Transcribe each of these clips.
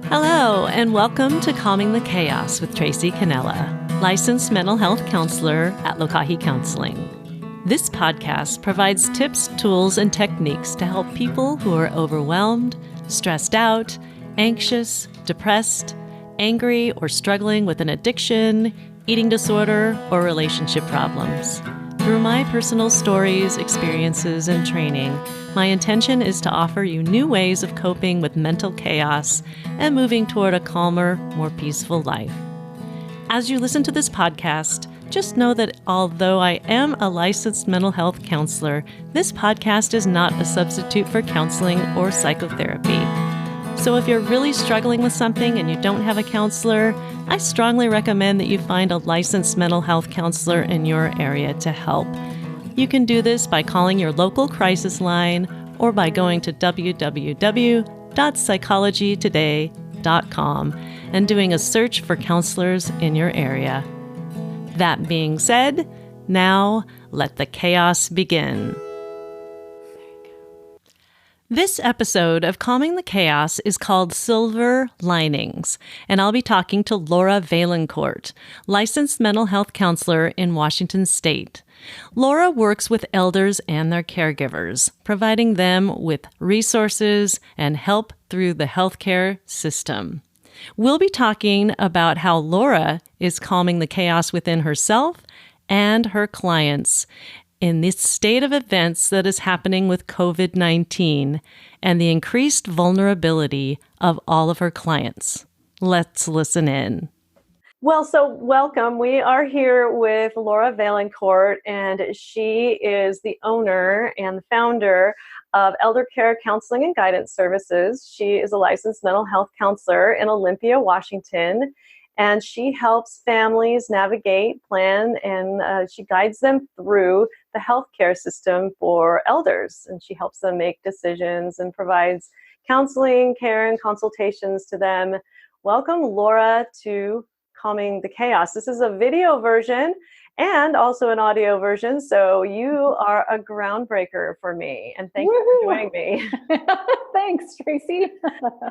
Hello, and welcome to Calming the Chaos with Tracy Cannella, licensed mental health counselor at Lokahi Counseling. This podcast provides tips, tools, and techniques to help people who are overwhelmed, stressed out, anxious, depressed, angry, or struggling with an addiction, eating disorder, or relationship problems. Through my personal stories, experiences, and training, my intention is to offer you new ways of coping with mental chaos and moving toward a calmer, more peaceful life. As you listen to this podcast, just know that although I am a licensed mental health counselor, this podcast is not a substitute for counseling or psychotherapy. So if you're really struggling with something and you don't have a counselor, I strongly recommend that you find a licensed mental health counselor in your area to help. You can do this by calling your local crisis line or by going to www.psychologytoday.com and doing a search for counselors in your area. That being said, now let the chaos begin. This episode of Calming the Chaos is called Silver Linings, and I'll be talking to Laura Vaillancourt, licensed mental health counselor in Washington State. Laura works with elders and their caregivers, providing them with resources and help through the healthcare system. We'll be talking about how Laura is calming the chaos within herself and her clients in this state of events that is happening with COVID-19 and the increased vulnerability of all of her clients. Let's listen in. Well, so welcome. We are here with Laura Vaillancourt, and she is the owner and founder of Eldercare Counseling and Guidance Services. She is a licensed mental health counselor in Olympia, Washington. And she helps families navigate, plan, and she guides them through the healthcare system for elders. And she helps them make decisions and provides counseling, care, and consultations to them. Welcome, Laura, to Calming the Chaos. This is a video version and also an audio version, so you are a groundbreaker for me. And thank you for joining me. Thanks, Tracy.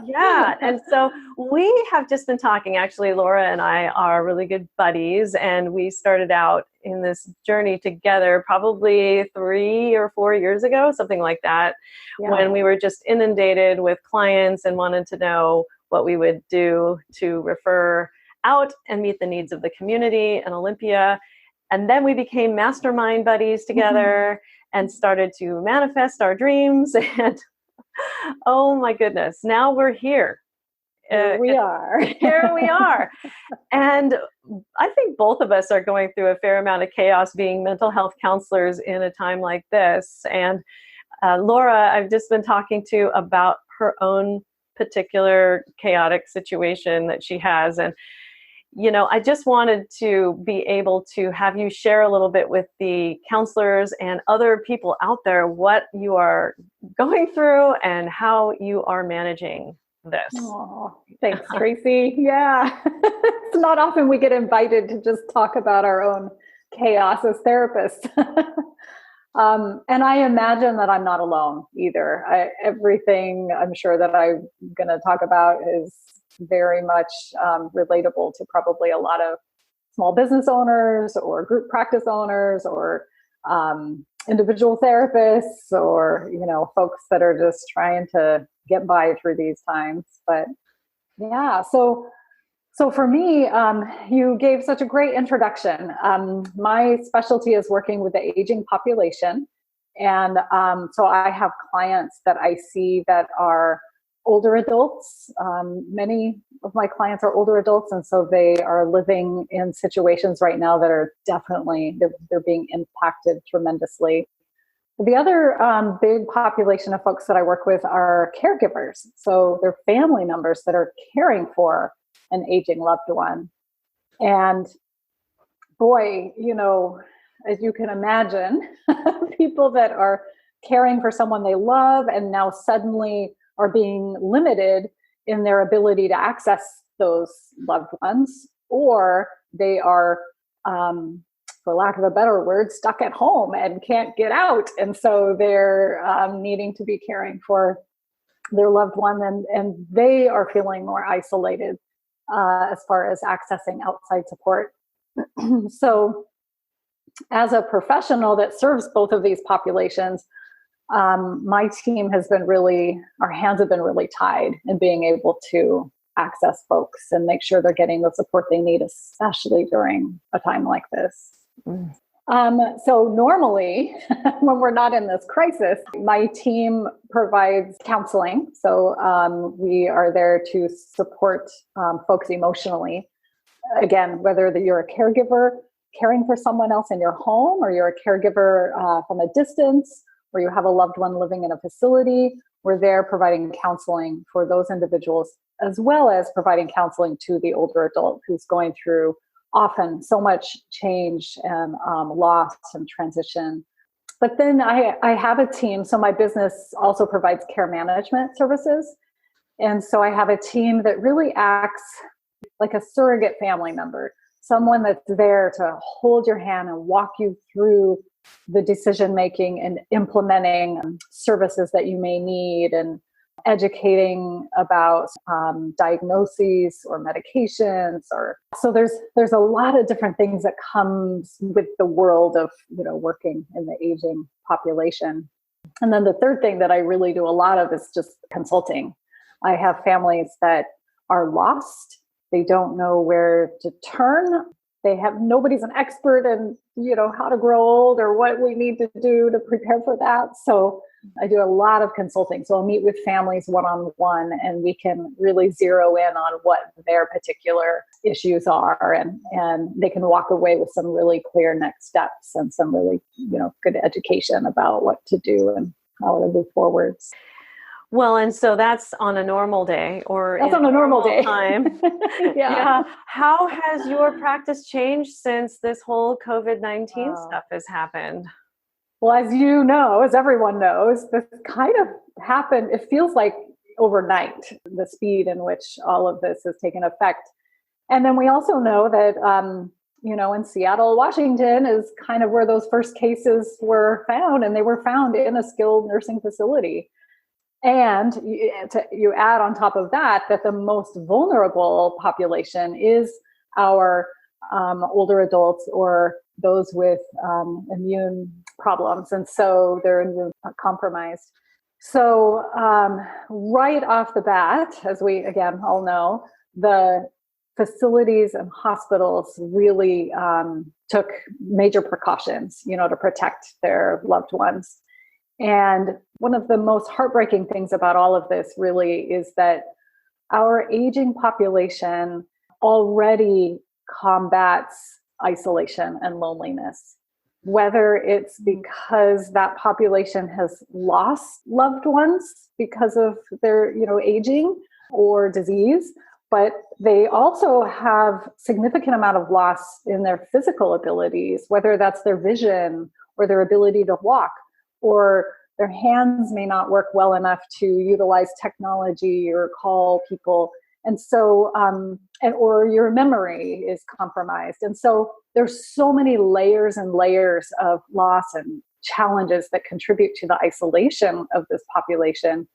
Yeah, and so we have just been talking. Actually, Laura and I are really good buddies, and we started out in this journey together probably 3 or 4 years ago, something like that, when we were just inundated with clients and wanted to know what we would do to refer out and meet the needs of the community in Olympia. And then we became mastermind buddies together and started to manifest our dreams. And oh my goodness, now we're here. Here we are. Here we are. And I think both of us are going through a fair amount of chaos being mental health counselors in a time like this. And Laura, I've just been talking to about her own particular chaotic situation that she has. And you know, I just wanted to be able to have you share a little bit with the counselors and other people out there what you are going through and how you are managing this. Oh, thanks, Tracy. Yeah. It's not often we get invited to just talk about our own chaos as therapists. And I imagine that I'm not alone either. Everything I'm sure that I'm going to talk about is very much relatable to probably a lot of small business owners or group practice owners or individual therapists or, you know, folks that are just trying to get by through these times. But yeah, so for me, you gave such a great introduction. My specialty is working with the aging population. And so I have clients that I see that are older adults. Many of my clients are older adults, and so they are living in situations right now that are definitely, they're being impacted tremendously. The other big population of folks that I work with are caregivers. So they're family members that are caring for an aging loved one. And boy, you know, as you can imagine, people that are caring for someone they love and now suddenly are being limited in their ability to access those loved ones, or they are, for lack of a better word, stuck at home and can't get out. And so they're needing to be caring for their loved one, and they are feeling more isolated as far as accessing outside support. So as a professional that serves both of these populations, my team has been our hands have been really tied in being able to access folks and make sure they're getting the support they need, especially during a time like this. So normally, when we're not in this crisis, my team provides counseling. So we are there to support folks emotionally. Again, whether you're a caregiver caring for someone else in your home, or you're a caregiver from a distance, or you have a loved one living in a facility, we're there providing counseling for those individuals, as well as providing counseling to the older adult who's going through often so much change and loss and transition. But then I have a team. So my business also provides care management services. And so I have a team that really acts like a surrogate family member, someone that's there to hold your hand and walk you through the decision making and implementing services that you may need, and educating about diagnoses or medications. So there's a lot of different things that comes with the world of working in the aging population. And then the third thing that I really do a lot of is just consulting. I have families that are lost. They don't know where to turn. Nobody's an expert in, how to grow old or what we need to do to prepare for that. So I do a lot of consulting. So I'll meet with families one-on-one, and we can really zero in on what their particular issues are. And they can walk away with some really clear next steps and some really, good education about what to do and how to move forwards. Well, and so that's on a normal day, or that's on a normal day time. Yeah. How has your practice changed since this whole COVID-19 stuff has happened? Well, as everyone knows, this kind of happened. It feels like overnight, the speed in which all of this has taken effect. And then we also know that, in Seattle, Washington is kind of where those first cases were found, and they were found in a skilled nursing facility. And you add on top of that the most vulnerable population is our older adults or those with immune problems. And so they're immune compromised. So right off the bat, as we, again, all know, the facilities and hospitals really took major precautions, to protect their loved ones. And one of the most heartbreaking things about all of this really is that our aging population already combats isolation and loneliness, whether it's because that population has lost loved ones because of their, aging or disease, but they also have significant amount of loss in their physical abilities, whether that's their vision or their ability to walk, or their hands may not work well enough to utilize technology or call people. And so, or your memory is compromised. And so there's so many layers and layers of loss and challenges that contribute to the isolation of this population.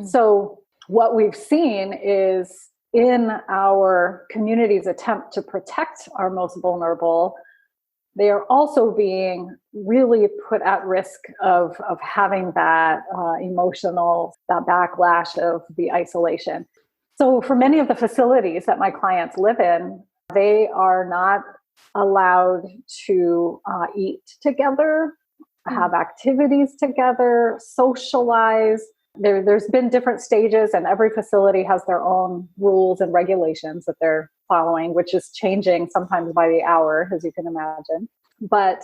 So what we've seen is, in our community's attempt to protect our most vulnerable, they are also being really put at risk of having that emotional, that backlash of the isolation. So for many of the facilities that my clients live in, they are not allowed to eat together, have activities together, socialize. There's been different stages, and every facility has their own rules and regulations that they're following, which is changing sometimes by the hour, as you can imagine. But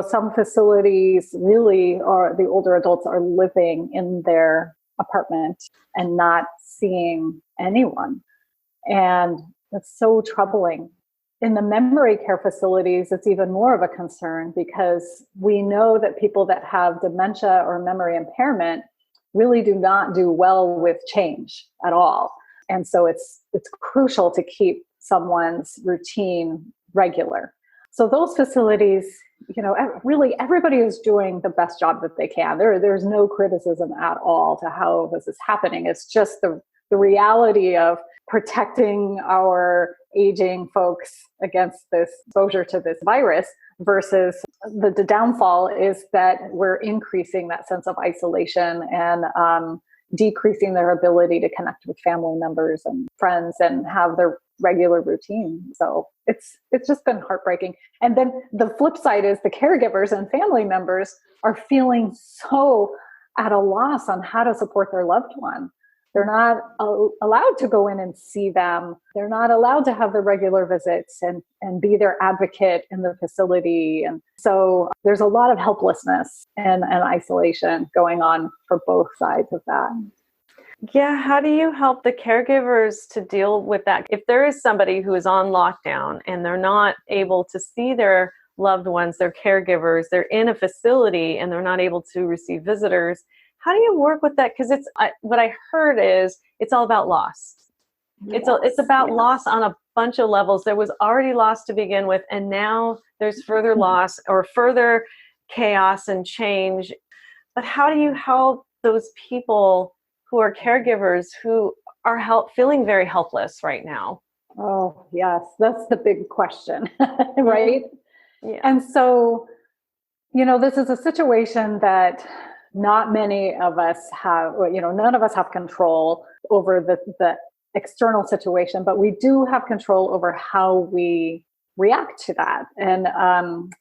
some facilities really are, the older adults are living in their apartment and not seeing anyone. And that's so troubling. In the memory care facilities, it's even more of a concern, because we know that people that have dementia or memory impairment really do not do well with change at all. And so it's crucial to keep someone's routine regular. So those facilities, really everybody is doing the best job that they can. There's no criticism at all to how this is happening. It's just the reality of protecting our aging folks against this exposure to this virus versus the downfall is that we're increasing that sense of isolation and decreasing their ability to connect with family members and friends and have their regular routine. So it's just been heartbreaking. And then the flip side is the caregivers and family members are feeling so at a loss on how to support their loved one. They're not allowed to go in and see them. They're not allowed to have the regular visits and be their advocate in the facility. And so there's a lot of helplessness and isolation going on for both sides of that. Yeah, how do you help the caregivers to deal with that? If there is somebody who is on lockdown and they're not able to see their loved ones, their caregivers, they're in a facility and they're not able to receive visitors, how do you work with that? Because what I heard is it's all about loss. It's about loss on a bunch of levels. There was already loss to begin with, and now there's further loss or further chaos and change. But how do you help those people who are caregivers who are feeling very helpless right now? Oh, yes, that's the big question, right? Yeah. And so, this is a situation that not many of us have, none of us have control over the external situation, but we do have control over how we react to that and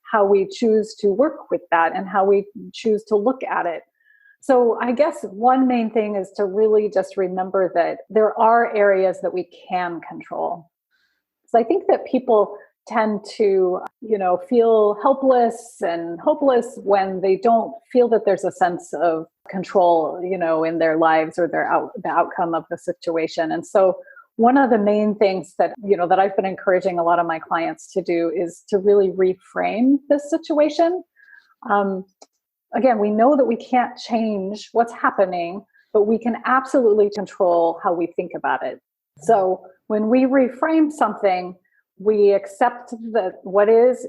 how we choose to work with that and how we choose to look at it. So I guess one main thing is to really just remember that there are areas that we can control. So I think that people tend to, feel helpless and hopeless when they don't feel that there's a sense of control, in their lives or the outcome of the situation. And so one of the main things that, that I've been encouraging a lot of my clients to do is to really reframe this situation. Again, we know that we can't change what's happening, but we can absolutely control how we think about it. So when we reframe something, we accept that what is,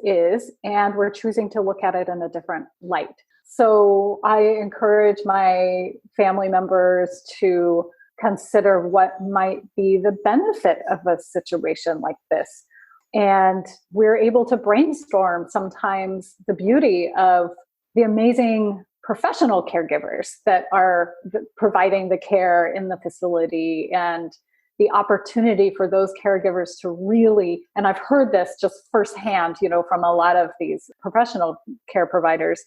and we're choosing to look at it in a different light. So I encourage my family members to consider what might be the benefit of a situation like this. And we're able to brainstorm sometimes the beauty of the amazing professional caregivers that are providing the care in the facility and the opportunity for those caregivers to really, and I've heard this just firsthand, from a lot of these professional care providers,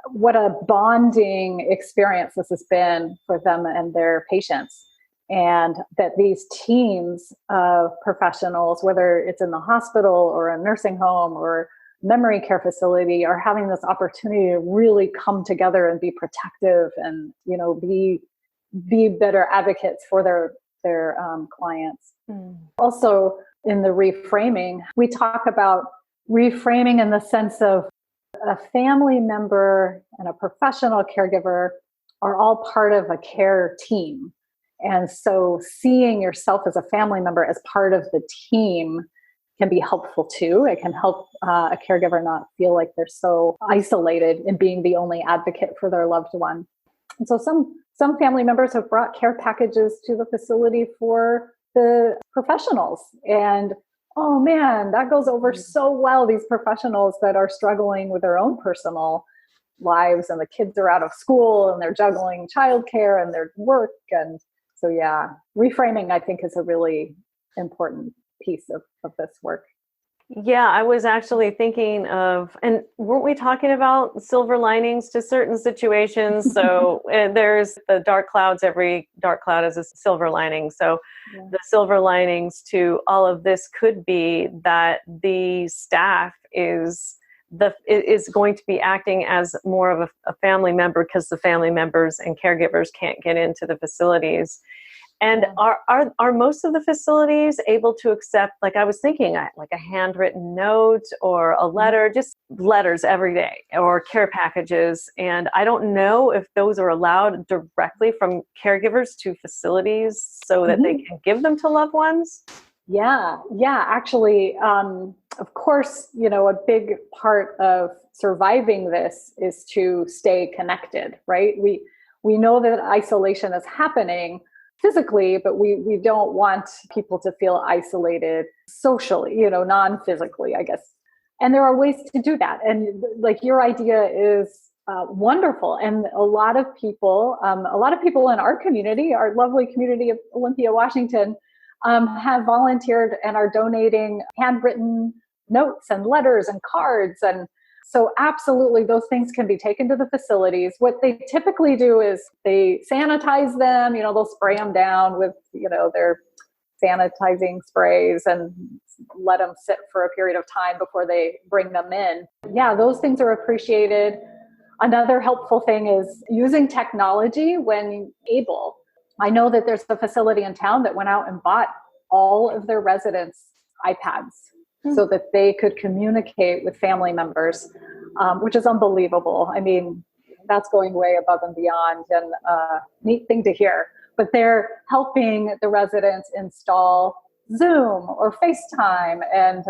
what a bonding experience this has been for them and their patients. And that these teams of professionals, whether it's in the hospital or a nursing home or memory care facility, are having this opportunity to really come together and be protective and, be better advocates for their clients. Also, in the reframing, we talk about reframing in the sense of a family member and a professional caregiver are all part of a care team. And so seeing yourself as a family member as part of the team can be helpful too. It can help a caregiver not feel like they're so isolated in being the only advocate for their loved one. And so some family members have brought care packages to the facility for the professionals. And oh man, that goes over so well. These professionals that are struggling with their own personal lives, and the kids are out of school and they're juggling childcare and their work. And so, yeah, reframing, I think, is a really important piece of this work. Yeah, I was actually thinking of, and weren't we talking about silver linings to certain situations? So there's the dark clouds, every dark cloud is a silver lining. So the silver linings to all of this could be that the staff is going to be acting as more of a family member, because the family members and caregivers can't get into the facilities. And are most of the facilities able to accept, like I was thinking, like a handwritten note or a letter, just letters every day, or care packages? And I don't know if those are allowed directly from caregivers to facilities so that they can give them to loved ones. Yeah. Actually, of course, a big part of surviving this is to stay connected, right? We know that isolation is happening physically, but we don't want people to feel isolated socially, non-physically, I guess. And there are ways to do that. And like your idea is wonderful. And a lot of people in our community, our lovely community of Olympia, Washington, have volunteered and are donating handwritten notes and letters and cards. And so absolutely, those things can be taken to the facilities. What they typically do is they sanitize them, they'll spray them down with, their sanitizing sprays and let them sit for a period of time before they bring them in. Yeah, those things are appreciated. Another helpful thing is using technology when able. I know that there's a facility in town that went out and bought all of their residents iPads so that they could communicate with family members, which is unbelievable. I mean, that's going way above and beyond, and neat thing to hear. But they're helping the residents install Zoom or FaceTime and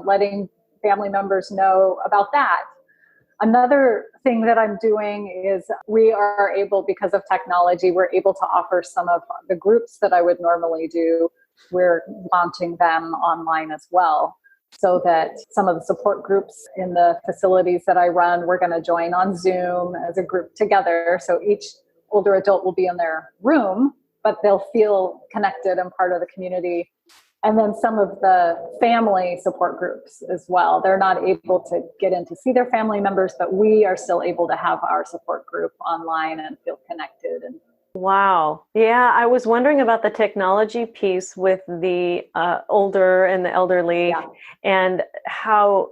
letting family members know about that. Another thing that I'm doing is we are able, because of technology, we're able to offer some of the groups that I would normally do. We're launching them online as well, so that some of the support groups in the facilities that I run, we're going to join on Zoom as a group together. So each older adult will be in their room, but they'll feel connected and part of the community. And then some of the family support groups as well. They're not able to get in to see their family members, but we are still able to have our support group online and feel connected. And wow. Yeah, I was wondering about the technology piece with the older and the elderly, and how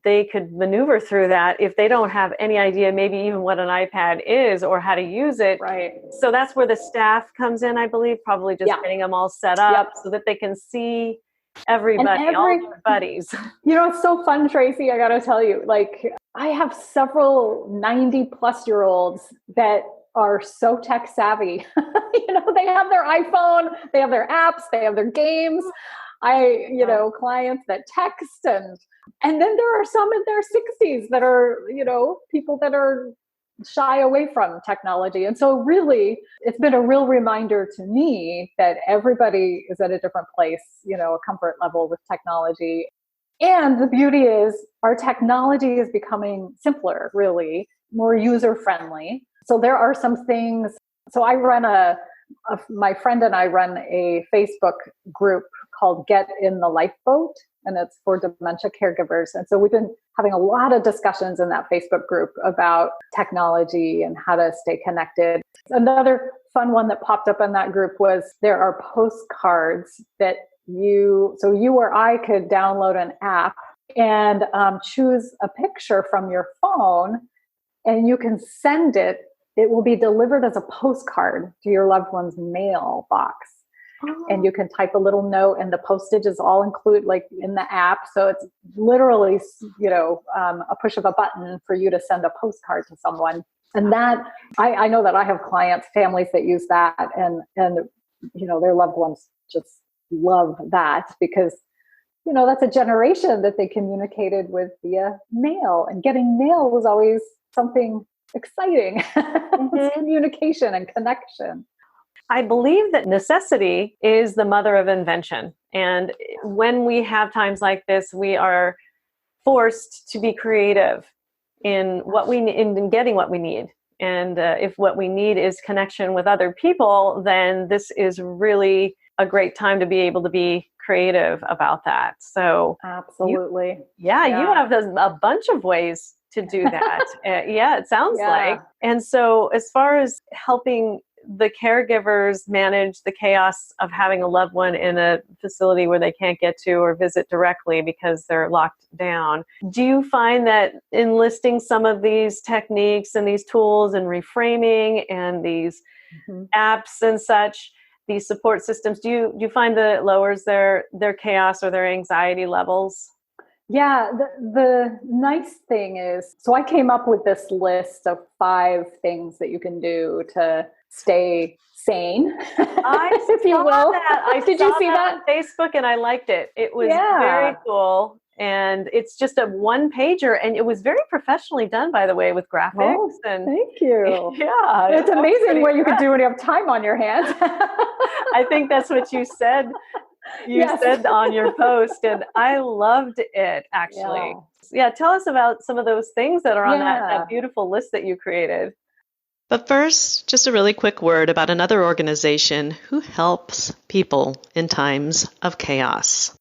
they could maneuver through that if they don't have any idea, maybe even what an iPad is or how to use it. Right. So that's where the staff comes in, I believe, probably just getting them all set up so that they can see everybody, all their buddies. It's so fun, Tracy, I got to tell you, like I have several 90-plus-year-olds that are so tech savvy. They have their iPhone, they have their apps, they have their games. Clients that text and then there are some in their 60s that are, people that are shy away from technology. And so really, it's been a real reminder to me that everybody is at a different place, a comfort level with technology. And the beauty is our technology is becoming simpler, really, more user-friendly. So there are some things. So I run my friend and I run a Facebook group called Get in the Lifeboat, and it's for dementia caregivers. And so we've been having a lot of discussions in that Facebook group about technology and how to stay connected. Another fun one that popped up in that group was there are postcards that you or I could download an app and choose a picture from your phone, and you can send it. It will be delivered as a postcard to your loved one's mailbox. And you can type a little note, and the postage is all included, like in the app. So it's literally, a push of a button for you to send a postcard to someone. And that, I know that I have clients, families that use that, and their loved ones just love that because, that's a generation that they communicated with via mail, and getting mail was always something exciting. It's communication and connection. I believe that necessity is the mother of invention. And when we have times like this, we are forced to be creative in in getting what we need. And if what we need is connection with other people, then this is really a great time to be able to be creative about that. So absolutely. You have a bunch of ways to do that. It sounds like. And so as far as helping the caregivers manage the chaos of having a loved one in a facility where they can't get to or visit directly because they're locked down, do you find that enlisting some of these techniques and these tools and reframing and these apps and such, these support systems, do you find that it lowers their chaos or their anxiety levels? Yeah, the nice thing is, so I came up with this list of 5 things that you can do to stay sane, if you will. Did you see that on Facebook? And I liked it. It was very cool. And it's just a one pager, and it was very professionally done, by the way, with graphics. Oh, And thank you. yeah, It's amazing what you can do when you have time on your hands. I think that's what you said. You Yes. said on your post, and I loved it, actually. Yeah, tell us about some of those things that are on that beautiful list that you created. But first, just a really quick word about another organization who helps people in times of chaos.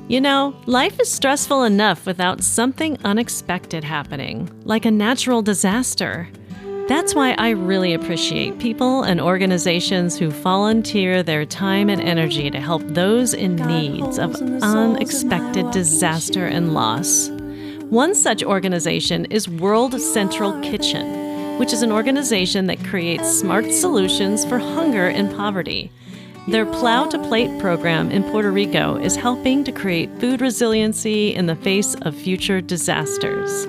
You know, life is stressful enough without something unexpected happening, like a natural disaster. That's why I really appreciate people and organizations who volunteer their time and energy to help those in need of unexpected disaster and loss. One such organization is World Central Kitchen, which is an organization that creates smart solutions for hunger and poverty. Their Plow to Plate program in Puerto Rico is helping to create food resiliency in the face of future disasters.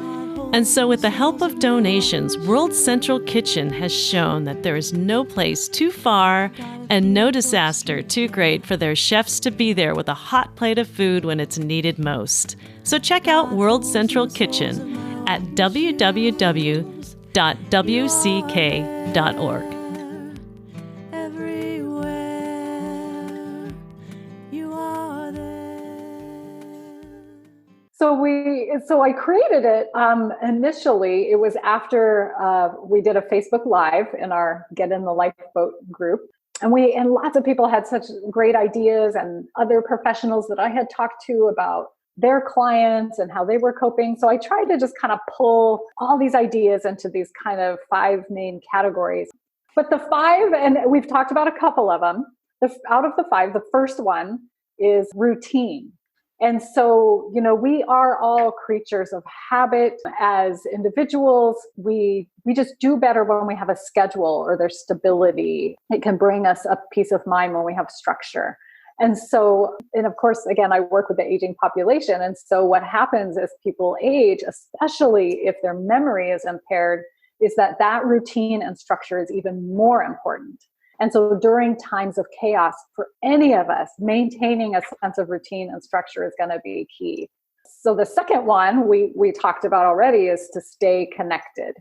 And so with the help of donations, World Central Kitchen has shown that there is no place too far and no disaster too great for their chefs to be there with a hot plate of food when it's needed most. So check out World Central Kitchen at www.wck.org. So I created it. Initially, it was after we did a Facebook Live in our Get in the Lifeboat group. And lots of people had such great ideas, and other professionals that I had talked to about their clients and how they were coping. So I tried to just kind of pull all these ideas into these kind of 5 main categories. But the 5, and we've talked about a couple of them, out of the 5, the first one is routine. And so, you know, we are all creatures of habit. As individuals, we just do better when we have a schedule or there's stability. It can bring us a peace of mind when we have structure. And so, and of course, again, I work with the aging population. And so what happens as people age, especially if their memory is impaired, is that routine and structure is even more important. And so during times of chaos, for any of us, maintaining a sense of routine and structure is going to be key. So the second one we talked about already is to stay connected,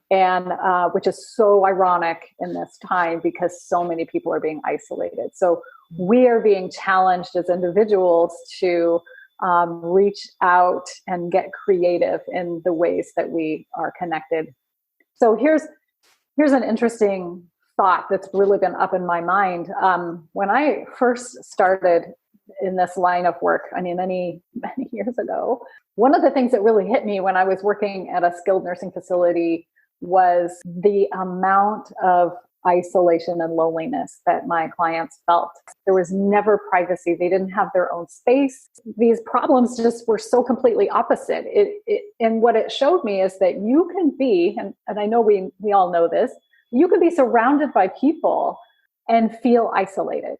and which is so ironic in this time because so many people are being isolated. So we are being challenged as individuals to reach out and get creative in the ways that we are connected. So here's an interesting thought that's really been up in my mind. When I first started in this line of work, I mean, many years ago, one of the things that really hit me when I was working at a skilled nursing facility was the amount of isolation and loneliness that my clients felt. There was never privacy. They didn't have their own space. These problems just were so completely opposite. And what it showed me is that you can be, and I know we all know this, you can be surrounded by people and feel isolated.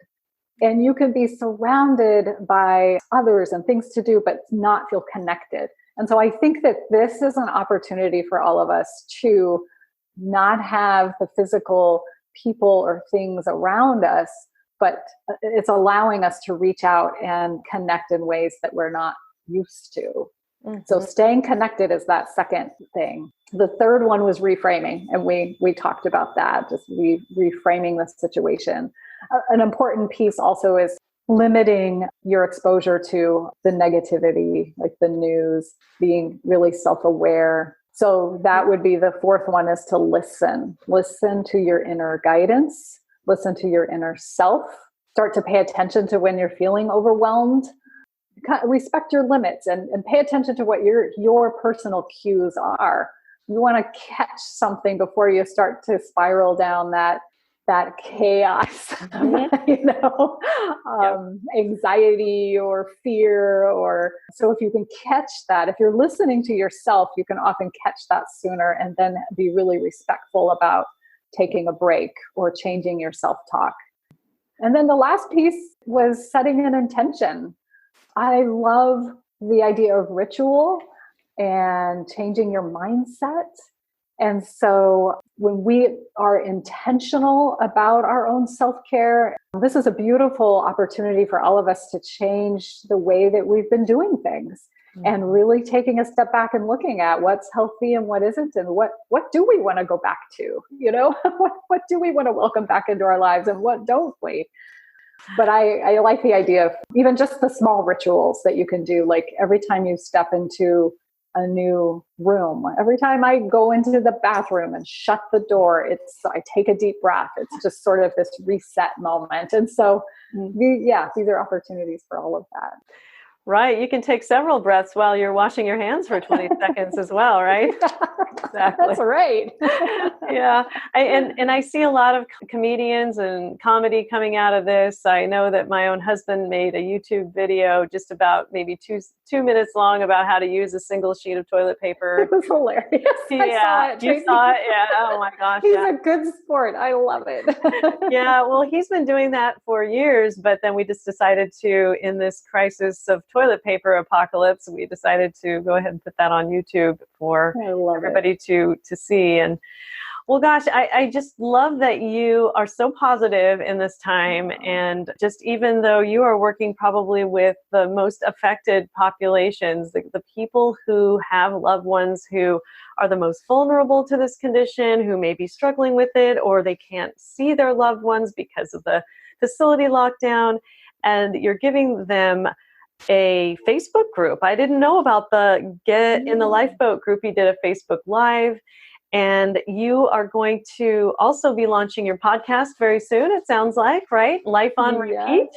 And you can be surrounded by others and things to do, but not feel connected. And so I think that this is an opportunity for all of us to not have the physical people or things around us, but it's allowing us to reach out and connect in ways that we're not used to. Mm-hmm. So staying connected is that second thing. The third one was reframing, and we talked about that, just reframing the situation. An important piece also is limiting your exposure to the negativity, like the news, being really self-aware. So that would be the fourth one, is to listen to your inner guidance, listen to your inner self, start to pay attention to when you're feeling overwhelmed, respect your limits, and pay attention to what your personal cues are. You want to catch something before you start to spiral down that chaos, anxiety or fear. So if you can catch that, if you're listening to yourself, you can often catch that sooner and then be really respectful about taking a break or changing your self-talk. And then the last piece was setting an intention. I love the idea of ritual and changing your mindset And so when we are intentional about our own self-care, this is a beautiful opportunity for all of us to change the way that we've been doing things. And really taking a step back and looking at what's healthy and what isn't, and what do we want to go back to, what do we want to welcome back into our lives, and what don't we? But I like the idea of even just the small rituals that you can do, like every time you step into a new room, every time I go into the bathroom and shut the door, I take a deep breath. It's just sort of this reset moment. And so, these are opportunities for all of that. Right. You can take several breaths while you're washing your hands for 20 seconds as well, right? Exactly. That's right. Yeah. And I see a lot of comedians and comedy coming out of this. I know that my own husband made a YouTube video just about maybe two minutes long about how to use a single sheet of toilet paper. It was hilarious. Yeah. I saw it, You saw it? Yeah. Oh my gosh. He's a good sport. I love it. Yeah. Well, he's been doing that for years, but then we just decided to, in this crisis of toilet paper apocalypse, we decided to go ahead and put that on YouTube for everybody to see. And well, gosh, I just love that you are so positive in this time. And just even though you are working probably with the most affected populations, the people who have loved ones who are the most vulnerable to this condition, who may be struggling with it, or they can't see their loved ones because of the facility lockdown, and you're giving them a Facebook group. I didn't know about the Get in the Lifeboat group. You did a Facebook Live, and you are going to also be launching your podcast very soon, it sounds like, right? Life on Repeat?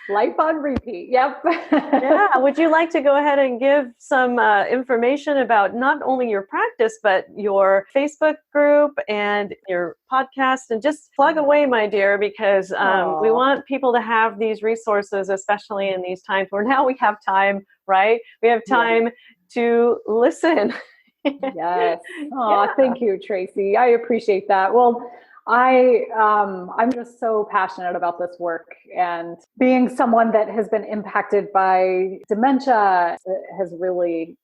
Life on Repeat, yep. Yeah, would you like to go ahead and give some information about not only your practice, but your Facebook group and your podcast? And just plug away, my dear, because we want people to have these resources, especially in these times where now we have time, right? We have time to listen. Yes. Oh, thank you, Tracy. I appreciate that. Well, I'm just so passionate about this work, and being someone that has been impacted by dementia has really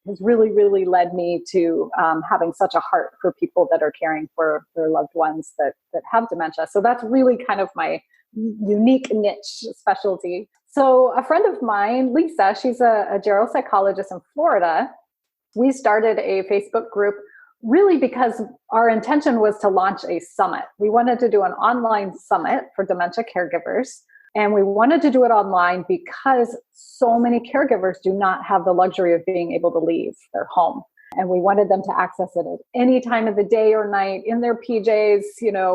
led me to having such a heart for people that are caring for their loved ones that have dementia. So that's really kind of my unique niche specialty. So a friend of mine, Lisa, she's a geropsychologist in Florida. We started a Facebook group really because our intention was to launch a summit. We wanted to do an online summit for dementia caregivers. And we wanted to do it online because so many caregivers do not have the luxury of being able to leave their home. And we wanted them to access it at any time of the day or night, in their PJs,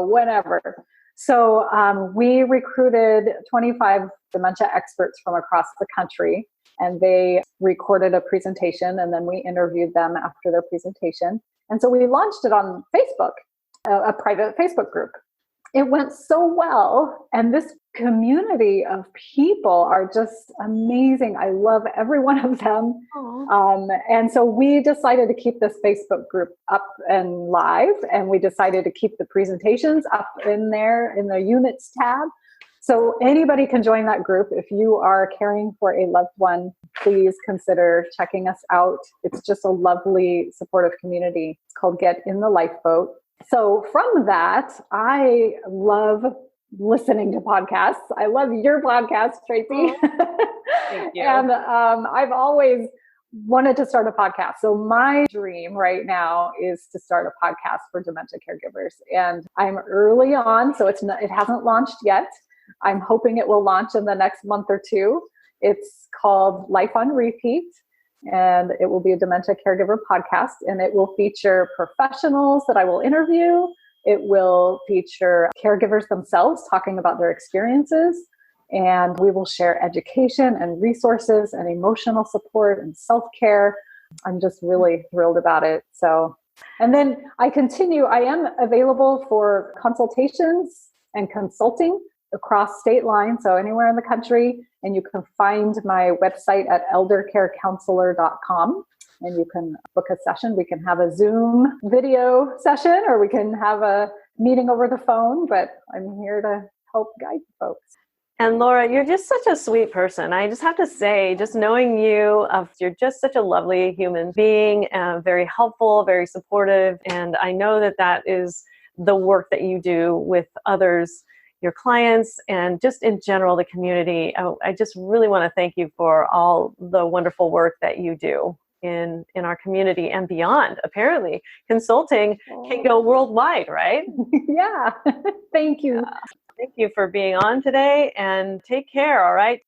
whenever. So we recruited 25 dementia experts from across the country, and they recorded a presentation, and then we interviewed them after their presentation. And so we launched it on Facebook, a private Facebook group. It went so well, and this community of people are just amazing. I love every one of them. And so we decided to keep this Facebook group up and live, and we decided to keep the presentations up in there in the units tab. So anybody can join that group. If you are caring for a loved one, please consider checking us out. It's just a lovely supportive community. It's called Get in the Lifeboat. So from that, I love listening to podcasts. I love your podcast, Tracy. Thank you. And I've always wanted to start a podcast. So my dream right now is to start a podcast for dementia caregivers. And I'm early on, so it hasn't launched yet. I'm hoping it will launch in the next month or two. It's called Life on Repeat, and it will be a dementia caregiver podcast, and it will feature professionals that I will interview. It will feature caregivers themselves talking about their experiences, and we will share education and resources and emotional support and self-care. I'm just really thrilled about it. So, and then I am available for consultations and consulting across state lines, so anywhere in the country. And you can find my website at eldercarecounselor.com, and you can book a session. We can have a Zoom video session, or we can have a meeting over the phone, but I'm here to help guide folks. And Laura, you're just such a sweet person. I just have to say, just knowing you, you're just such a lovely human being, very helpful, very supportive. And I know that that is the work that you do with others, your clients, and just in general, the community. I just really want to thank you for all the wonderful work that you do in our community and beyond. Apparently, consulting can go worldwide, right? Yeah. Thank you. Thank you for being on today, and take care, all right?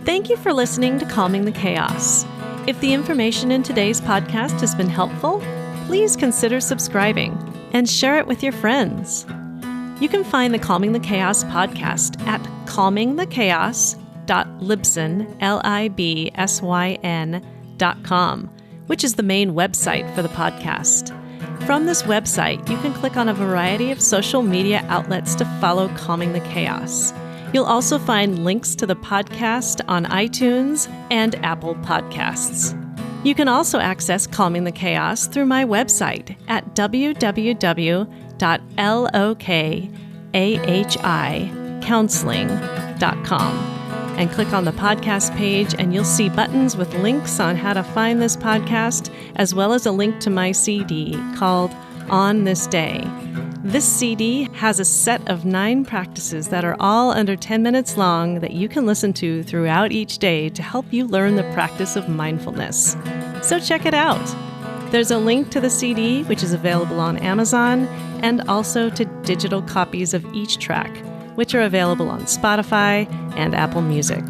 Thank you for listening to Calming the Chaos. If the information in today's podcast has been helpful, please consider subscribing and share it with your friends. You can find the Calming the Chaos podcast at calmingthechaos.libsyn.com, which is the main website for the podcast. From this website, you can click on a variety of social media outlets to follow Calming the Chaos. You'll also find links to the podcast on iTunes and Apple Podcasts. You can also access Calming the Chaos through my website at www.lokahicounseling.com and click on the podcast page, and you'll see buttons with links on how to find this podcast, as well as a link to my CD called On This Day. This CD has a set of 9 practices that are all under 10 minutes long that you can listen to throughout each day to help you learn the practice of mindfulness. So check it out. There's a link to the CD, which is available on Amazon, and also to digital copies of each track, which are available on Spotify and Apple Music.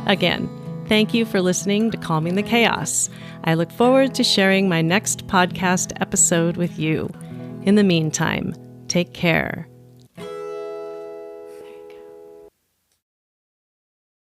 Again, thank you for listening to Calming the Chaos. I look forward to sharing my next podcast episode with you. In the meantime, take care.